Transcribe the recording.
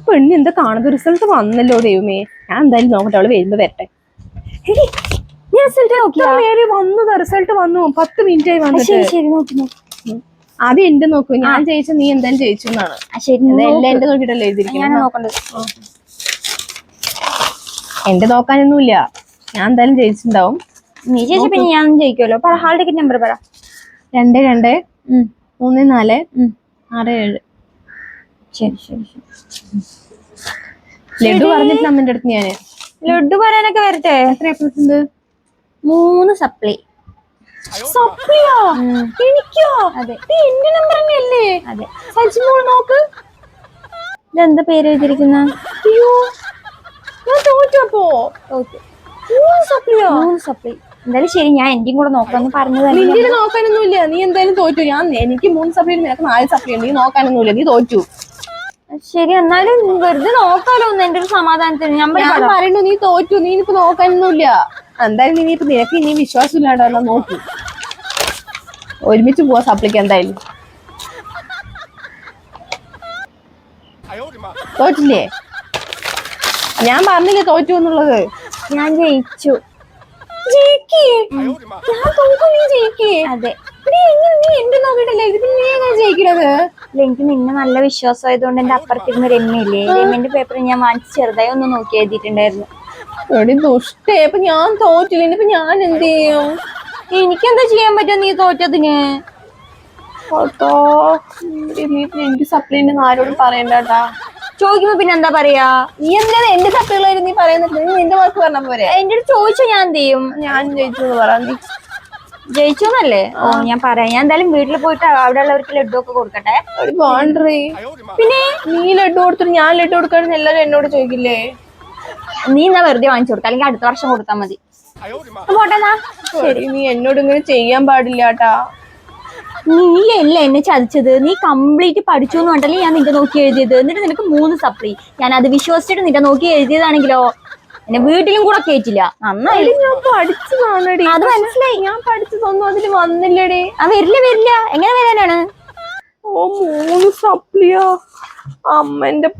പെണ്ണ് എന്താ കാണുന്നത്? റിസൾട്ട് വന്നല്ലോ ദൈവമേ. ഞാൻ എന്തായാലും നോക്കട്ടെ, അവള് വരുമ്പോ വരട്ടെ. റിസൾട്ട് വന്നു 10 മിനിറ്റ് ആയി വന്നിട്ട്. ആദ്യം എന്റെ നോക്കൂ, ഞാൻ ജയിച്ചു, നീ എന്തായാലും ജയിച്ചു എന്നാണ്. എല്ലാം എന്റെ നോക്കിട്ടല്ലേ എഴുതിയിരിക്കുന്നത്. എന്റെ നോക്കാനൊന്നുമില്ല, ഞാൻ എന്തായാലും ജയിച്ചിട്ടുണ്ടാവും. നീ ജയിച്ച പിന്നെ ഞാൻ ജയിക്കുമല്ലോ. ഹാൾ ടിക്കറ്റ് നമ്പർ പറ. 223467. ശരി ശരി ശരി. ലഡു പറഞ്ഞിട്ട് അമ്മന്റെ അടുത്ത് ഞാന് ലഡു പറയാനൊക്കെ വരട്ടെ. എത്ര എപ്ലസ് ഉണ്ട്? 3 സപ്ലി. സപ്ലിയോ? എനിക്കോ? അതെ. എന്റെ നമ്പർ തന്നെയല്ലേ? അതെ. സജിമോൾ നോക്ക്, ഇതെന്താ പേര് എഴുതിയിരിക്കുന്ന? അയ്യോ ഞാൻ തോറ്റപ്പോ. തോറ്റു. 3 സപ്ലിയോ? 3 സപ്ലി. എന്തായാലും ശരി, ഞാൻ എന്റെയും കൂടെ നോക്കാന്ന് പറഞ്ഞത്. നിന്റെ നോക്കാനൊന്നുമില്ല, നീ എന്തായാലും തോറ്റു. എനിക്ക് 3 സപ്ലി, നിനക്ക് 4 സപ്ലി ഉണ്ട്. നീ നോക്കാനൊന്നുമില്ല, നീ തോറ്റു. ശരി, എന്നാലും വെറുതെ നോക്കാലോ ഒന്ന്, എന്റെ ഒരു സമാധാനത്തിന്. ഞാൻ പറയുന്നു നീ തോറ്റു, നീ ഇനിയിപ്പോ നോക്കാനൊന്നുമില്ല. എന്തായാലും ഇനിയിപ്പോ നിനക്ക് ഇനി വിശ്വാസം ഇല്ലാണ്ടോ നോക്കൂ. ഒരുമിച്ച് പോവാ സപ്ലിക്ക്. എന്തായാലും തോറ്റില്ലേ? ഞാൻ പറഞ്ഞില്ലേ തോറ്റു എന്നുള്ളത്. ഞാൻ ജയിച്ചു. അതെ. നീ എന്റെ നോക്കിട്ടല്ലേ ഇത്, പിന്നെ നീ എങ്ങനെ ജയിക്കണത്? എനിക്ക് നിന്നെ നല്ല വിശ്വാസമായതുകൊണ്ട് എന്റെ അപ്പുറത്തിരുന്ന് രമ്യയില്ലേ, രമ്യന്റെ പേപ്പർ ഞാൻ വാങ്ങിച്ച് ചെറുതായി ഒന്ന് നോക്കി എഴുതിയിട്ടുണ്ടായിരുന്നു. എടി ദുഷ്ടേ, അപ്പൊ ഞാൻ തോറ്റില്ല, ഇനിയിപ്പൊ ഞാൻ എന്ത് ചെയ്യും? എനിക്കെന്താ ചെയ്യാൻ പറ്റുക നീ തോറ്റതിന്? എനിക്ക് സപ്ലി ഉണ്ടെന്ന് ആരോടും പറയണ്ടാ. ചോദിക്കുമ്പോ പിന്നെ എന്താ പറയാ? നീ എന്തിനാണ് എന്റെ സപ്ലികളായിരുന്നു നീ പറയുന്നത്? നിന്റെ വാക്ക് പറഞ്ഞ പോരെ. എന്റെ അടുത്ത് ചോദിച്ചോ, ഞാൻ എന്ത് ചെയ്യും? ഞാൻ ജയിച്ചു എന്ന് പറ. നീ ജയിച്ചോന്നല്ലേ? ഓ ഞാൻ പറയാം. ഞാൻ എന്തായാലും വീട്ടിൽ പോയിട്ട് അവിടെ ഉള്ളവർക്ക് ലഡു ഒക്കെ കൊടുക്കട്ടെ. പിന്നെ നീ ലഡു കൊടുത്തിട്ട് ഞാൻ ലഡു കൊടുക്കാന്ന് എല്ലാരും എന്നോട് ചോദിക്കില്ലേ? നീ എന്നാ വെറുതെ വാങ്ങിച്ചു കൊടുക്ക, അല്ലെങ്കിൽ അടുത്ത വർഷം കൊടുത്താൽ മതി. പോട്ടെന്നാ. ശരി, നീ എന്നോട് ഇങ്ങനെ ചെയ്യാൻ പാടില്ലാട്ടാ. നീയല്ലേ എന്നെ ചതിച്ചത്. നീ കംപ്ലീറ്റ് പഠിച്ചു എന്ന് പറഞ്ഞാലേ ഞാൻ നിന്റെ നോക്കി എഴുതിയത്. എന്നിട്ട് നിനക്ക് 3 സപ്ലി. ഞാൻ അത് വിശ്വസിച്ചിട്ട് നിന്റെ നോക്കി എഴുതിയതാണെങ്കിലോ എന്നെ വീട്ടിലും കൂടെ കേറ്റില്ല. നന്നായി. ഞാൻ പഠിച്ചതാണടി. അത് മനസ്സിലായി. ഞാൻ പഠിച്ചതൊന്നും അതിന് വന്നില്ലടി. വരില്ല. എങ്ങനെ വരാനാണ്? 3 സപ്ലിയാ അമ്മന്റെ